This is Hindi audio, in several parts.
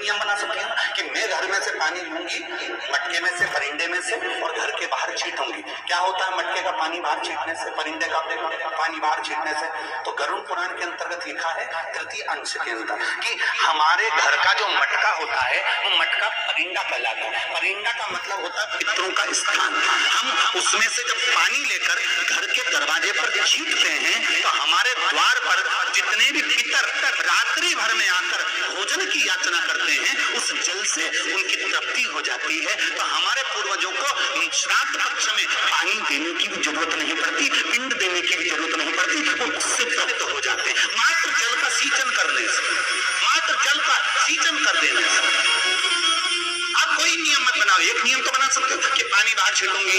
नियम बना सकते हैं कि मैं घर में से पानी लूंगी, मटके में से, परिंदे में से, और घर के बाहर छीटूंगी। क्या होता है मटके का पानी बाहर छीटने से, परिंदे का पानी बाहर छीटने से? तो गरुड़ पुराण के अंतर्गत लिखा है तृतीय अंश के अंदर कि हमारे घर का जो मटका होता है वो मटका परिंदा कहलाता है। परिंदा का मतलब होता है पितरों का स्थान। हम उसमें से जब पानी लेकर घर के दरवाजे पर छीटते हैं तो हमारे द्वार पर जितने भी पितर रात्रि भर में आकर भोजन की याचना करते हैं, उस जल से उनकी तृप्ति हो जाती है। तो हमारे पूर्वजों को श्राद्ध पक्ष में पानी देने की भी जरूरत नहीं पड़ती, पिंड देने की भी जरूरत नहीं पड़ती, वो उससे तृप्त हो जाते हैं मात्र जल का सींचन करने से, मात्र जल का सींचन कर देने से। आप कोई नियम मत बनाओ। एक नियम तो बना सकते हो कि पानी बाहर छीटूंगी,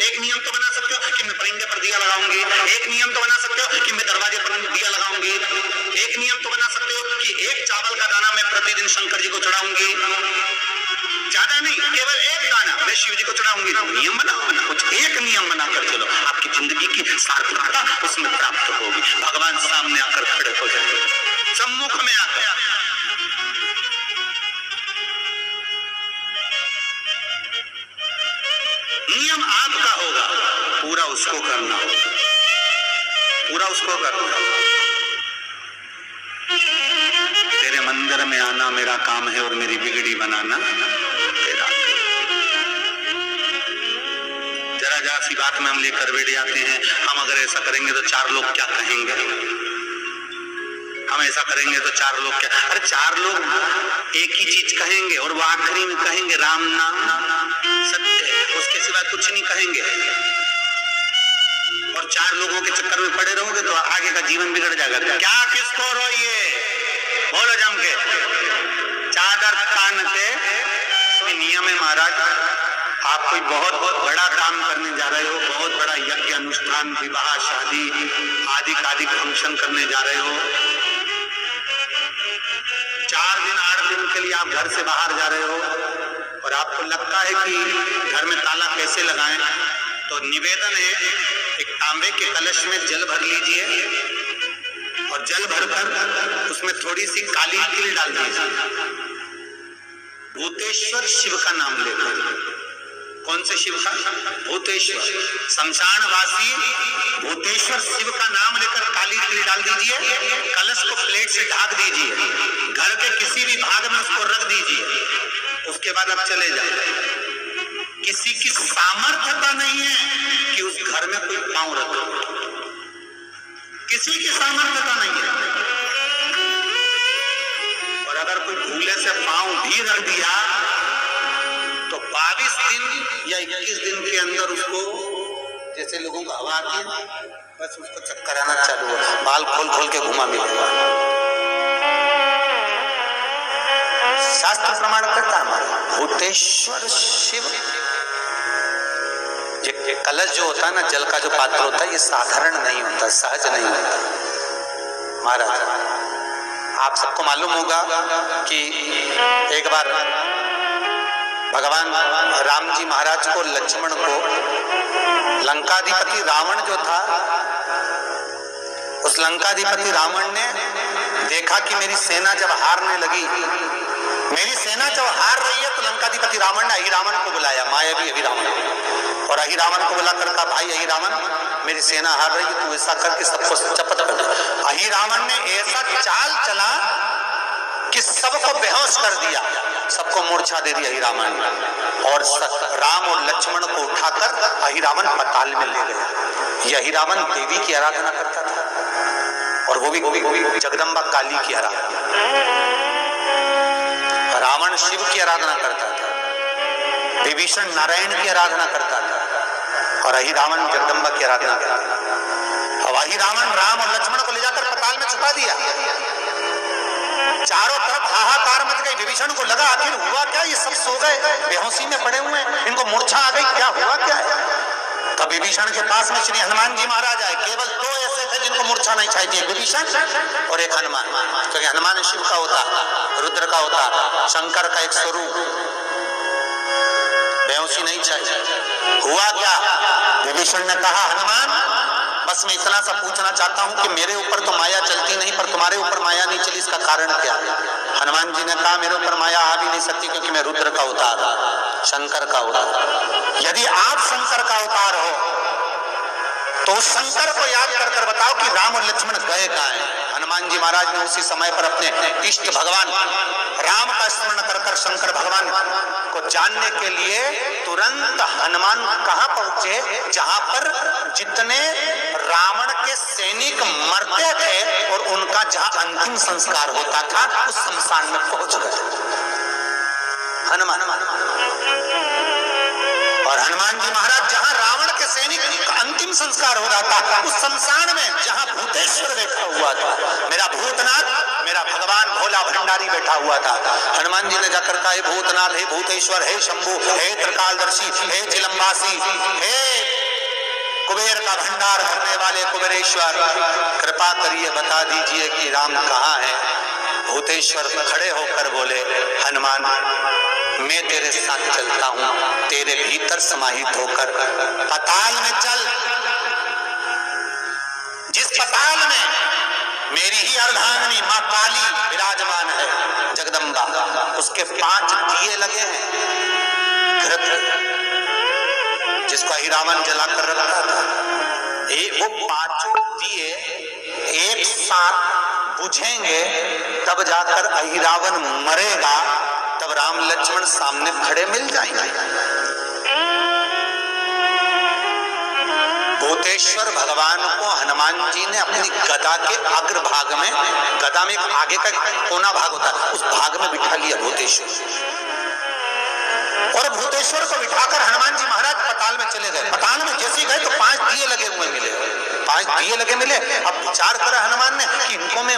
एक नियम तो बना सकते हो कि मैं परिंदे पर दिया लगाऊंगी, एक नियम तो बना सकते हो कि मैं दरवाजे पर दिया लगाऊंगी, एक नियम तो बना सकते हो कि एक चावल का दाना मैं प्रतिदिन शंकर जी को चढ़ाऊंगी, ज्यादा नहीं, केवल एक दाना मैं शिव जी को चढ़ाऊंगी। नियम बनाओ, कुछ एक नियम बनाकर चलो, आपकी जिंदगी की सार्थकता उसमें प्राप्त होगी। भगवान सामने आकर खड़े हो जाएंगे, सम्मुख में आकर। नियम आपका होगा, पूरा उसको करना होगा, पूरा उसको करना। तेरे मंदिर में आना मेरा काम है और मेरी बिगड़ी बनाना तेरा। जरा जरा सी बात में हम लेकर बैठ जाते हैं, हम अगर ऐसा करेंगे तो चार लोग क्या कहेंगे, हम ऐसा करेंगे तो चार लोग क्या। अरे चार लोग एक ही चीज कहेंगे और वो आखिरी में कहेंगे राम नाम सत्य है, उसके सिवा कुछ नहीं कहेंगे। और चार लोगों के चक्कर में पड़े रहोगे तो आगे का जीवन बिगड़ जाएगा। क्या किसको रोइए, बोलो जम के, चादर तान के। नियम है महाराज, आप कोई बहुत बड़ा काम करने जा रहे हो, बहुत बड़ा यज्ञ अनुष्ठान, विवाह, शादी आदि फंक्शन करने जा रहे हो, 4 दिन 8 दिन के लिए आप घर से बाहर जा रहे हो और आपको लगता है कि घर में ताला कैसे लगाएं, तो निवेदन है एक तांबे के कलश में जल भर लीजिए और जल भरकर उसमें थोड़ी सी काली तिल डाल दीजिए। भूतेश्वर शिव का नाम लेकर। कौन से शिव का? भूतेश्वर, शमशानवासी भूतेश्वर शिव का नाम लेकर काली तिल डाल दीजिए, कलश को प्लेट से ढक दीजिए, घर के किसी भी भाग में उसको रख दीजिए। उसके बाद आप चले जाए। किसी की सामर्थ्यता नहीं है कि उस घर में कोई पांव रखे, किसी की सामर्थ्यता नहीं है। और अगर कोई भूले से पांव भी रख दिया तो 22 दिन या 21 दिन के अंदर उसको, जैसे लोगों को हवा आती है, बस उसको चक्कर आना चालू हो, बाल खोल खोल के घुमा मिलेगा। शास्त्र प्रमाण करता है भूतेश्वर शिव। ये कलश जो होता है ना, जल का जो पात्र होता है, ये साधारण नहीं होता, सहज नहीं होता। महाराज आप सबको मालूम होगा कि एक बार भगवान राम जी महाराज को, लक्ष्मण को, लंकाधिपति रावण जो था, उस लंकाधिपति रावण ने देखा कि मेरी सेना जब हारने लगी, मेरी सेना जब हार रही है, तो लंकाधिपति रावण ने अहिरावण को बुलाया, मायावी अहिरावण, और अहिरावण को बुलाकर कहा भाई अहिरावण, मेरी सेना हार रही है, तू ऐसा करके सबको चपत कर दे। अहिरावण ने ऐसा चाल चला कि सबको बेहोश कर दिया, सबको मूर्छा दे दी अहिरावण ने, और राम और लक्ष्मण को उठाकर अहिरावण पाताल में ले गया। यह अहिरावण देवी की आराधना करता था, और वो भी जगदम्बा काली की आराधना। रावण शिव की आराधना करता था, विभीषण नारायण की आराधना करता था, और अहिरावण जगदम्बा की आराधना करता था। अब अहिरावण राम और लक्ष्मण को ले जाकर पाताल में छुपा दिया। चारों तरफ हाहाकार मच गई। विभीषण को लगा आखिर हुआ क्या, ये सब सो गए, बेहोशी में पड़े हुए हैं, इनको मूर्छा आ गई, क्या हुआ क्या है। तब विभीषण के पास में श्री हनुमान जी महाराज आए। केवल 2 ऐसे थे जिनको मूर्छा नहीं चाहिए, विभीषण और एक हनुमान, क्योंकि हनुमान शिव का होता, रुद्र का होता, शंकर का एक स्वरूप, बेहोशी नहीं चाहिए। हुआ क्या, विभीषण ने कहा हनुमान बस मैं इतना सा पूछना चाहता हूं कि मेरे ऊपर तो माया चलती नहीं, पर तुम्हारे ऊपर माया नहीं चली, इसका कारण क्या? हनुमान जी ने कहा मेरे ऊपर माया आ भी नहीं सकती, क्योंकि मैं रुद्र का अवतार, शंकर का अवतार। यदि आप शंकर का अवतार हो तो शंकर को याद कर कर बताओ कि राम और लक्ष्मण गए कहाँ हैं? हनुमान जी महाराज ने उसी समय पर अपने इष्ट भगवान राम का स्मरण कर कर शंकर भगवान को जानने के लिए तुरंत हनुमान कहाँ पहुंचे? जहां पर जितने रावण के सैनिक मरते थे और उनका जहां अंतिम संस्कार होता था उस शमशान में पहुंच गए हनुमान। और हनुमान जी महाराज जहां रावण के सैनिक का अंतिम संस्कार हो रहा था उस शमशान में जहां भूतेश्वर बैठा हुआ था, मेरा भूतनाथ, मेरा भगवान भोला भंडारी बैठा हुआ था, हनुमान जी ने जाकर कहा हे भूतनाथ, हे भूतेश्वर, हे शंभु, हे त्रिकालदर्शी, हे चिलम्बासी, हे कुबेर का भंडार करने वाले कुबेरेश्वर, कृपा करिए बता दीजिए कि राम कहाँ है? भूतेश्वर खड़े होकर बोले हनुमान, मैं तेरे साथ चलता हूं, तेरे भीतर समाहित होकर पताल में चल। जिस पताल में मेरी ही अर्धांगिनी मां काली विराजमान है, जगदम्बा, उसके 5 दिए लगे हैं, जिसको हिरावन जलाकर रखा था, वो 5 दिए एक साथ बुझेंगे तब जाकर अहिरावन मरेगा, तब राम लक्ष्मण सामने खड़े मिल जाएंगे। भूतेश्वर भगवान को हनुमान जी ने अपनी गदा के अग्रभाग में, गदा में एक आगे का कोना भाग होता है, उस भाग में बिठा लिया भूतेश्वर। और भूतेश्वर को बिठाकर हनुमान जी महाराज पताल में चले गए। पताल में जैसे गए तो 5 दिए लगे हुए मिले, 5 दिए लगे मिले। अब विचार करा हनुमान ने कि इनको मैं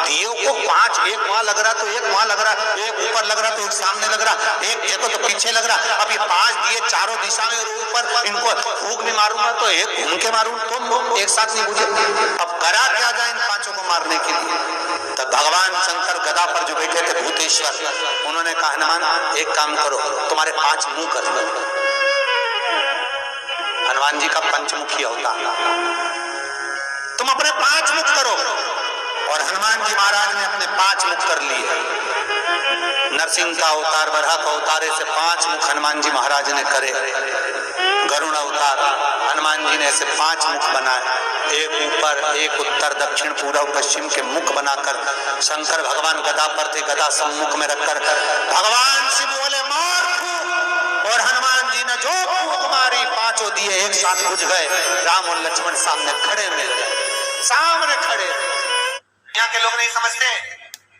दियों को 5, एक वहां लग रहा तो एक वहां लग रहा, एक ऊपर लग रहा तो एक सामने लग रहा, एक देखो तो पीछे लग रहा। अब ये 5 दिए चारों दिशा में ऊपर, इनको फूंक भी मारूंगा तो एक घूम के मारूं तो एक साथ नहीं बुझे। अब करा क्या जाए इन 5 को मारने के लिए? तब भगवान शंकर गदा पर जो बैठे थे भूतेश्वर, उन्होंने कहा हनुमान एक काम करो, तुम्हारे 5 मुंह कर दो। हनुमान जी का पंचमुखी अवतार, तुम अपने 5 मुख करो। और हनुमान जी महाराज ने अपने 5 मुख कर लिए। नरसिंह का अवतार, बराह का अवतार, ऐसे 5 मुख हनुमान जी महाराज ने करे। गरुड़ अवतार, हनुमान जी ने ऐसे 5 मुख बनाए, एक ऊपर, एक उत्तर, दक्षिण, पूर्व, पश्चिम के मुख बनाकर शंकर भगवान गदा पर थे, गदा सम्मुख में रखकर भगवान शिव बोले मार फूंक, और हनुमान जी ने जो फूंक मारी 5 दिए एक साथ बुझ गए। राम और लक्ष्मण सामने खड़े मिल गए, सामने खड़े। यहाँ के लोग नहीं समझते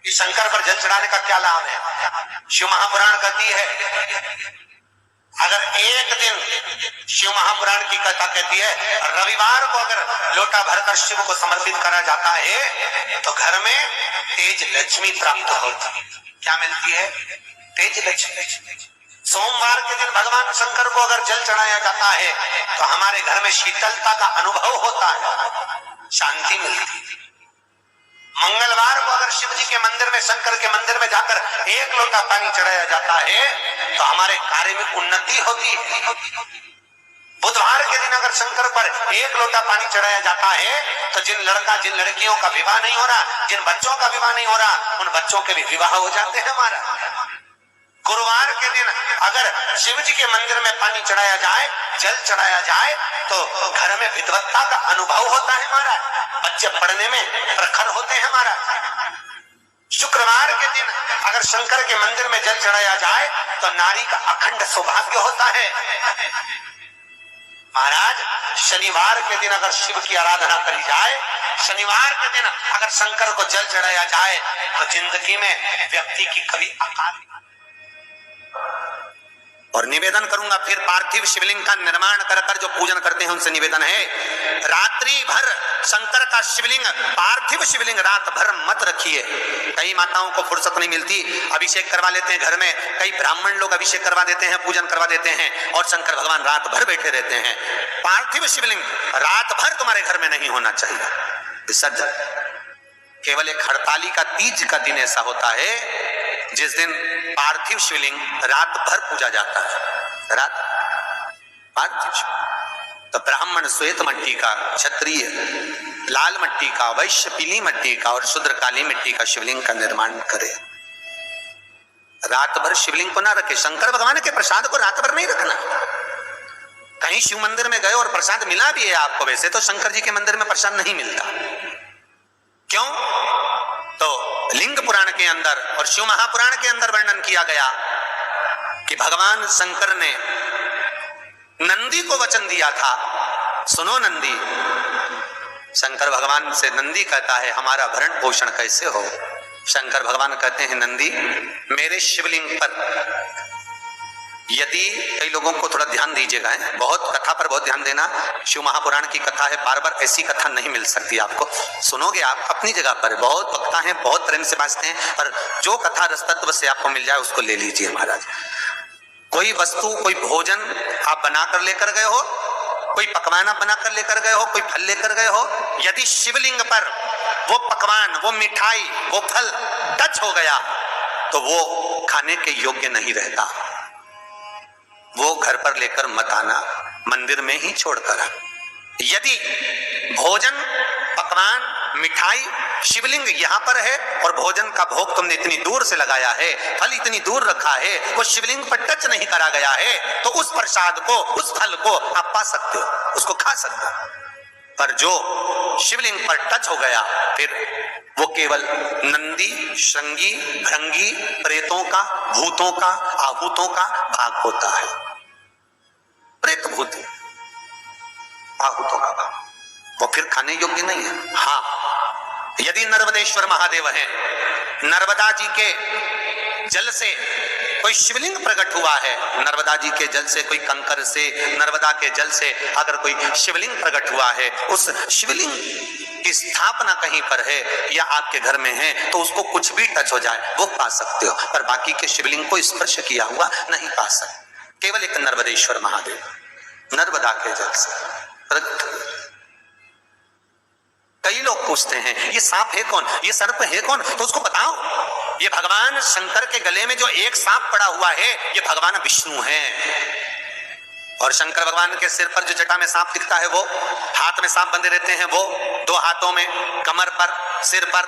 कि शंकर पर जल चढ़ाने का क्या लाभ है। शिव महापुराण कहती है अगर एक दिन, शिव महापुराण की कथा कहती है रविवार को अगर लोटा भरकर शिव को समर्पित करा जाता है तो घर में तेज लक्ष्मी प्राप्त होती है। क्या मिलती है? तेज लक्ष्मी। सोमवार के दिन भगवान शंकर को अगर जल चढ़ाया जाता है तो हमारे घर में शीतलता का अनुभव होता है, शांति मिलती है। मंगलवार को अगर शिव जी के मंदिर में, शंकर के मंदिर में जाकर 1 लोटा पानी चढ़ाया जाता है तो हमारे कार्य में उन्नति होती है। बुधवार के दिन अगर शंकर पर 1 लोटा पानी चढ़ाया जाता है तो जिन लड़कियों का विवाह नहीं हो रहा, जिन बच्चों का विवाह नहीं हो रहा, उन बच्चों के भी विवाह हो जाते हैं हमारा। गुरुवार के दिन अगर शिव जी के मंदिर में पानी चढ़ाया जाए, जल चढ़ाया जाए तो घर में विद्वत्ता का अनुभव होता है हमारा, बच्चे पढ़ने में प्रखर होते हैं हमारा। शुक्रवार के दिन अगर शंकर के मंदिर में जल चढ़ाया जाए तो नारी का अखंड सौभाग्य होता है महाराज। शनिवार के दिन अगर शिव की आराधना करी जाए, शनिवार के दिन अगर शंकर को जल चढ़ाया जाए तो जिंदगी में व्यक्ति की कभी अकाल। और निवेदन करूंगा फिर, पार्थिव शिवलिंग का निर्माण कर कर जो पूजन करते हैं उनसे निवेदन है, रात्रि भर शंकर का शिवलिंग, पार्थिव शिवलिंग रात भर मत रखिए। कई माताओं को फुर्सत नहीं मिलती, अभिषेक करवा लेते हैं घर में, कई ब्राह्मण लोग अभिषेक करवा देते हैं, पूजन करवा देते हैं, और शंकर भगवान रात भर बैठे रहते हैं। पार्थिव शिवलिंग रात भर तुम्हारे घर में नहीं होना चाहिए विसर्जन। केवल एक हड़ताली का तीज का दिन ऐसा होता है जिस दिन पार्थिव शिवलिंग रात भर पूजा जाता है, रात पार्थिव। तो ब्राह्मण श्वेत मिट्टी का, क्षत्रिय लाल मिट्टी का, वैश्य पीली मिट्टी का और शूद्र काली मिट्टी का शिवलिंग का निर्माण करे। रात भर शिवलिंग को ना रखे। शंकर भगवान के प्रसाद को रात भर नहीं रखना। कहीं शिव मंदिर में गए और प्रसाद मिला भी है आपको, वैसे तो शंकर जी के मंदिर में प्रसाद नहीं मिलता। क्यों? तो लिंग पुराण के अंदर और शिव महापुराण के अंदर वर्णन किया गया कि भगवान शंकर ने नंदी को वचन दिया था, सुनो नंदी। शंकर भगवान से नंदी कहता है हमारा भरण पोषण कैसे हो? शंकर भगवान कहते हैं नंदी, मेरे शिवलिंग पर यदि, कई लोगों को थोड़ा ध्यान दीजिएगा, बहुत कथा पर बहुत ध्यान देना। शिव महापुराण की कथा है, बार बार ऐसी कथा नहीं मिल सकती आपको। सुनोगे आप अपनी जगह पर, बहुत वक्ता हैं, बहुत प्रेम से बांचते हैं, पर जो कथा रस तत्व से आपको मिल जाए उसको ले लीजिए महाराज। कोई वस्तु, कोई भोजन आप बनाकर लेकर गए हो, कोई पकवान आप बनाकर लेकर गए हो, कोई फल लेकर गए हो, यदि शिवलिंग पर वो पकवान, वो मिठाई, वो फल टच हो गया तो वो खाने के योग्य नहीं रहता। वो घर पर लेकर मत आना, मंदिर में ही छोड़कर आ। यदि भोजन, पकवान, मिठाई, शिवलिंग यहाँ पर है और भोजन का भोग तुमने इतनी दूर से लगाया है, फल इतनी दूर रखा है, वो शिवलिंग पर टच नहीं करा गया है, तो उस प्रसाद को, उस फल को आप पा सकते हो, उसको खा सकते हो। पर जो शिवलिंग पर टच हो गया फिर वो केवल नंदी, श्रृंगी, भृंगी, प्रेतों का, भूतों का, आहूतों का भाग होता है। प्रेत भूत आहूतों का भाग, वो फिर खाने योग्य नहीं है। हाँ, यदि नर्मदेश्वर महादेव हैं, नर्मदा जी के जल से कोई शिवलिंग प्रकट हुआ है, नर्मदा जी के जल से, कोई कंकर से, नर्मदा के जल से अगर कोई शिवलिंग प्रकट हुआ है, उस शिवलिंग की स्थापना कहीं पर है या आपके घर में है, तो उसको कुछ भी टच हो जाए वो पा सकते हो, पर बाकी के शिवलिंग को स्पर्श किया हुआ नहीं पा सकते। केवल एक नर्मदेश्वर महादेव नर्मदा के जल से प्रकट। कई लोग पूछते हैं ये सांप है कौन, ये सर्प है कौन, तो उसको बताओ ये भगवान शंकर के गले में जो एक सांप पड़ा हुआ है ये भगवान विष्णु हैं। और शंकर भगवान के सिर पर जो जटा में सांप दिखता है, वो हाथ में सांप बंधे रहते हैं, वो दो हाथों में, कमर पर, सिर पर,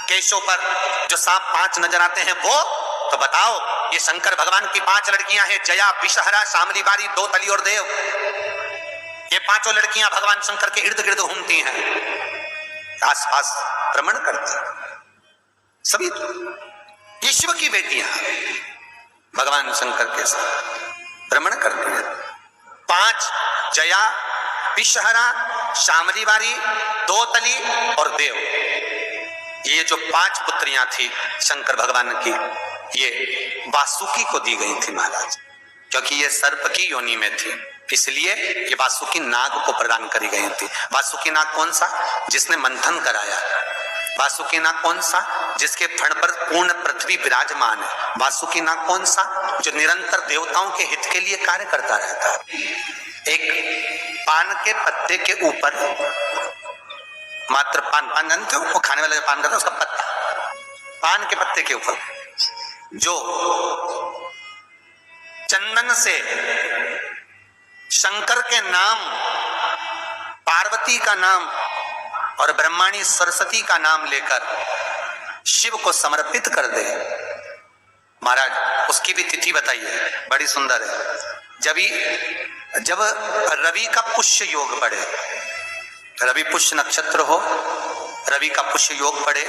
केशों पर जो सांप 5 नजर आते हैं वो, तो बताओ ये शंकर भगवान की 5 लड़कियां हैं, जया, विषहरा, शामली बारी, दो तली और देव। ये 5 लड़कियां भगवान शंकर के इर्द गिर्द घूमती हैं, आसपास भ्रमण करती हैं, सभी ये शिव की बेटियां भगवान शंकर के साथ भ्रमण करती हैं। 5 जया, विषहरा, शामली बारी, दो तली और देव, ये जो 5 पुत्रियां थी शंकर भगवान की, ये वासुकी को दी गई थी महाराज, क्योंकि ये सर्प की योनि में थी, इसलिए ये वासुकी नाग को प्रदान करी गई थी। वासुकी नाग कौन सा? जिसने मंथन कराया। वासुकी नाग कौन सा? जिसके फण पर पूर्ण पृथ्वी विराजमान है। वासुकी नाग कौन सा? जो निरंतर देवताओं के हित के लिए कार्य करता रहता है। एक पान के पत्ते के ऊपर, मात्र पान जानते हो, वो खाने वाला जो पान करता है उसका पत्ता, पान के पत्ते के ऊपर जो चंदन से शंकर के नाम, पार्वती का नाम और ब्रह्माणी सरस्वती का नाम लेकर शिव को समर्पित कर दे महाराज, उसकी भी तिथि बताइए, बड़ी सुंदर है। जब रवि का पुष्य योग पड़े, रवि पुष्य नक्षत्र हो, रवि का पुष्य योग पड़े,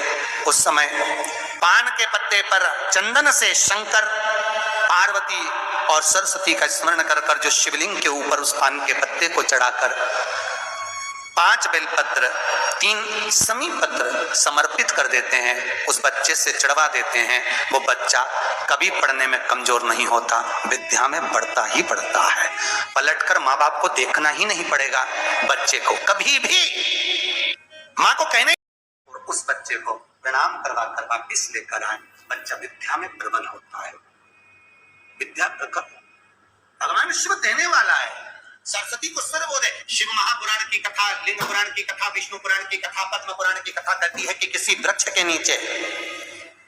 उस समय पान के पत्ते पर चंदन से शंकर, पार्वती और सरस्वती का स्मरण कर कर जो शिवलिंग के ऊपर उस पान के पत्ते को चढ़ाकर 5 बेलपत्र, 3 समी पत्र समर्पित कर देते हैं, उस बच्चे से चढ़वा देते हैं, वो बच्चा कभी पढ़ने में कमजोर नहीं होता, विद्या में बढ़ता ही बढ़ता है। पलटकर माँ बाप को देखना ही नहीं पड़ेगा, बच्चे को कभी भी माँ को कहने, और उस बच्चे को प्रणाम करवा कर वापिस लेकर आए, बच्चा विद्या में प्रबल होता है। विद्या प्रकट भगवान शिव देने वाला है। सरस्वती को सर बोले। शिव महापुराण की कथा, लिंग पुराण की कथा, विष्णु पुराण की कथा, पद्म पुराण की कथा कहती है कि किसी वृक्ष के नीचे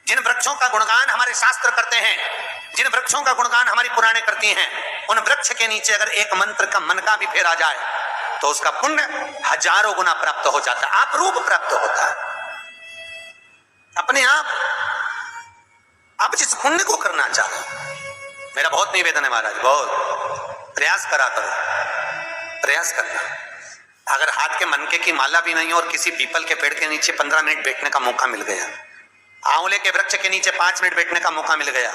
जिन वृक्षों का गुणगान हमारे शास्त्र करते हैं, जिन वृक्षों का गुणगान हमारी पुराणे करती हैं, उन वृक्ष के नीचे अगर एक मंत्र का मन का भी फेरा जाए तो उसका पुण्य हजारों गुना प्राप्त हो जाता है, आप रूप प्राप्त होता है अपने आप जिस पुण्य को करना चाहो। मेरा बहुत निवेदन है महाराज, बहुत प्रयास करा करो, प्रयास करना। अगर हाथ के मनके की माला भी नहीं हो और किसी पीपल के पेड़ के नीचे 15 मिनट बैठने का मौका मिल गया, आंवले के वृक्ष के नीचे 5 मिनट बैठने का मौका मिल गया,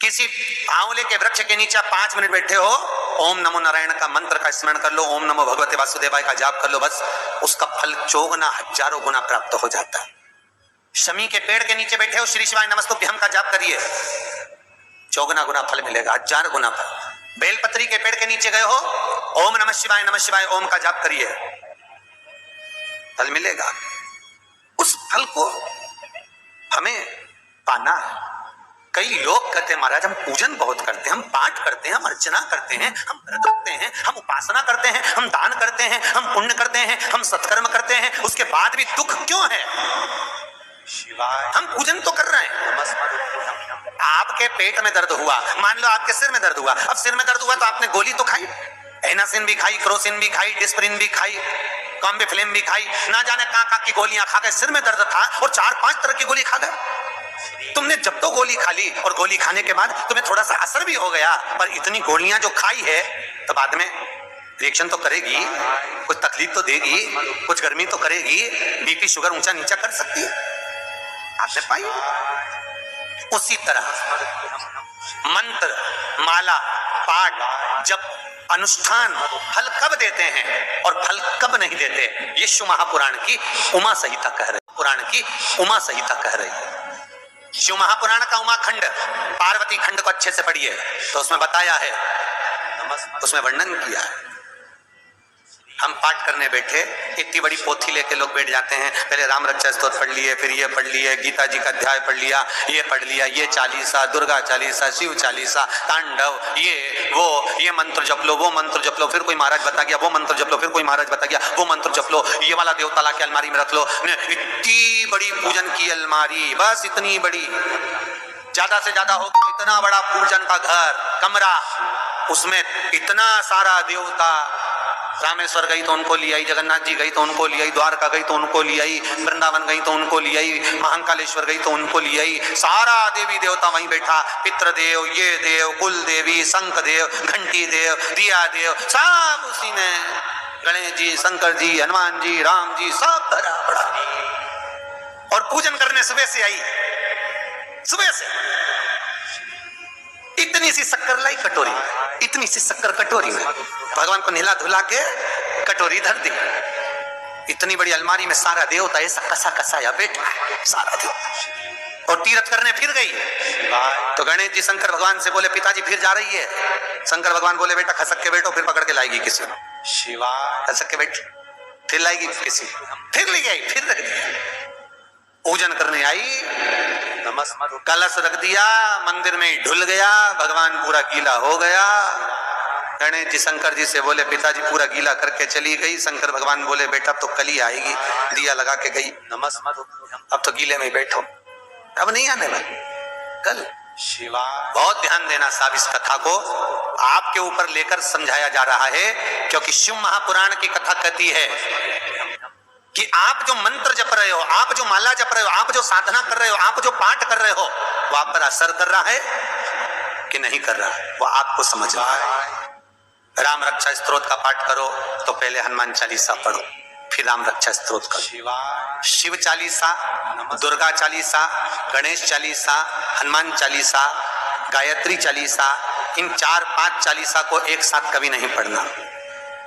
किसी आंवले के वृक्ष के नीचे 5 मिनट बैठे हो, ओम नमो नारायण का मंत्र का स्मरण कर लो, ओम नमो भगवते वासुदेवाय का जाप कर लो, बस उसका फल चौगुना हजारों गुना प्राप्त हो जाता है। शमी के पेड़ के नीचे बैठे हो, श्री शिवाय नमस्तुभ्यम का जाप करिए, चौगुना गुना फल मिलेगा, 1000 गुना फल। बेलपत्री के पेड़ के नीचे गए हो, ओम नमः शिवाय ओम का जाप करिए, फल मिलेगा। उस फल को हमें पाना है। कई लोग कहते हैं महाराज हम पूजन बहुत करते हैं, हम पाठ करते हैं, हम अर्चना करते हैं, हम व्रत रखते हैं, हम उपासना करते हैं, हम दान करते हैं, हम पुण्य करते हैं, हम सत्कर्म करते हैं, उसके बाद भी दुख क्यों है? हम पूजन तो कर रहे हैं। आपके पेट में दर्द हुआ, मान लो आपके सिर में दर्द हुआ, अब सिर में दर्द हुआ तो आपने गोली तो खाई, एनासिन भी खाई, क्रोसिन भी खाई, डिस्प्रिन भी खाई, कॉम्बिफ्लेम भी खाई, ना जाने कहां की गोलियां खा गए, सिर में दर्द था और 4-5 तरह की गोली खा गए। तुमने जब तो गोली खा ली और गोली खाने के बाद तुम्हें थोड़ा सा असर भी हो गया, पर इतनी गोलियां जो खाई है तो बाद में रिएक्शन तो करेगी, कुछ तकलीफ तो देगी, कुछ गर्मी तो करेगी, बीपी शुगर ऊंचा नीचा कर सकती है, आपने पाई। उसी तरह मंत्र, माला, पाठ, जब अनुष्ठान फल कब देते हैं और फल कब नहीं देते, ये शिव महापुराण की उमा संहिता कह रही, पुराण की उमा संहिता कह रही है। शिव महापुराण का उमा खंड, पार्वती खंड को अच्छे से पढ़िए तो उसमें बताया है, उसमें वर्णन किया है। हम पाठ करने बैठे, इतनी बड़ी पोथी लेके लोग बैठ जाते हैं, पहले राम रक्षा स्तोत्र पढ़ लिए, फिर ये पढ़ लिए, गीता जी का अध्याय पढ़ लिया, ये पढ़ लिया, ये चालीसा, दुर्गा चालीसा, शिव चालीसा, तांडव, ये मंत्र जप लो, वो मंत्र जप लो, फिर कोई महाराज बता गया वो मंत्र जप लो, फिर कोई महाराज बता गया वो मंत्र जप लो, ये वाला देवता ला के अलमारी में रख लो। इतनी बड़ी पूजन की अलमारी, बस इतनी बड़ी, ज्यादा से ज्यादा हो तो इतना बड़ा पूजन का घर, कमरा, उसमें इतना सारा देवता। रामेश्वर गई तो उनको ले आई, जगन्नाथ जी गई तो उनको ले आई, द्वारका गई तो उनको ले आई, वृंदावन गई तो उनको ले आई, महाकालेश्वर गई तो उनको ले आई, सारा देवी देवता वहीं बैठा, पितृदेव, ये देव, कुल देवी, शंख देव, घंटी देव, दिया देव, सब उसी में, गणेश जी, शंकर जी, हनुमान जी, राम जी, सब भरा पड़ा। और पूजन करने सुबह से आई, सुबह से इतनी सी शक्कर लाई कटोरी, इतनी सी शक्कर कटोरी में भगवान को नहला धुला के कटोरी धर दी। इतनी बड़ी अलमारी में सारा देवता ऐसा कसा कसा या बैठा है, सारा देवता। और तीर्थ करने फिर गई तो गणेश जी शंकर भगवान से बोले पिताजी फिर जा रही है। शंकर भगवान बोले बेटा खसक के बैठो, फिर पकड़ के लाएगी किसी को, खसक के बैठ, फिर लाएगी किसी, फिर ले गई, फिर रख दिया। पूजन करने आई, कलश रख दिया, मंदिर में ढुल गया, भगवान पूरा गीला हो गया। गणेश जी शंकर जी से बोले पिताजी पूरा गीला करके चली गई। शंकर भगवान बोले बेटा अब तो कल ही आएगी, दिया लगा के गई, अब तो गीले में बैठो, अब नहीं आने वाली, कल। बहुत ध्यान देना साहब, इस कथा को आपके ऊपर लेकर समझाया जा रहा है, क्योंकि शिव महापुराण की कथा कहती है कि आप जो मंत्र जप रहे हो, आप जो माला जप रहे हो, आप जो साधना कर रहे हो, आप जो पाठ कर रहे हो, वो आप पर असर कर रहा है कि नहीं कर रहा है, वो आपको समझ रहा है। राम रक्षा स्तोत्र का पाठ करो तो पहले हनुमान चालीसा पढ़ो, फिर राम रक्षा स्तोत्र करो। शिव चालीसा, दुर्गा चालीसा, गणेश चालीसा, हनुमान चालीसा, गायत्री चालीसा, इन 4-5 चालीसा को एक साथ कभी नहीं पढ़ना।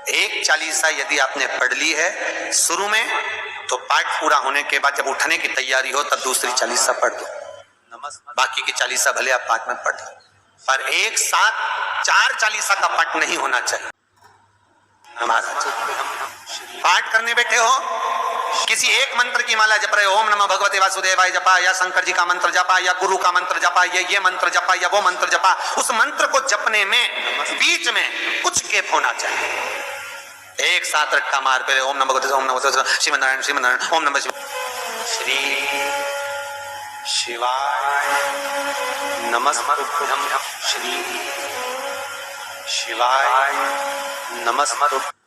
एक चालीसा यदि आपने पढ़ ली है शुरू में, तो पाठ पूरा होने के बाद जब उठने की तैयारी हो तब दूसरी चालीसा पढ़ दो, बाकी की चालीसा भले आप पाठ में पढ़ दो, पर एक साथ 4 चालीसा का पाठ नहीं होना चाहिए। हमारा पाठ करने बैठे हो, किसी एक मंत्र की माला जप रहे हो, ओम नमः भगवते वासुदेवाय जपा, या शंकर जी का मंत्र जपा, या गुरु का मंत्र जपा, या ये मंत्र जपा, या वो मंत्र जपा, उस मंत्र को जपने में बीच में कुछ गैप होना चाहिए। एक साथ रट्टा मार पहले ओम नमः भगवते, ओम नमः शिव नारायण, शिव नारायण, ओम नमः शिव श्री शिवाय नमस्तुभ्यं श्री शिवाय नमस्तुभ्यं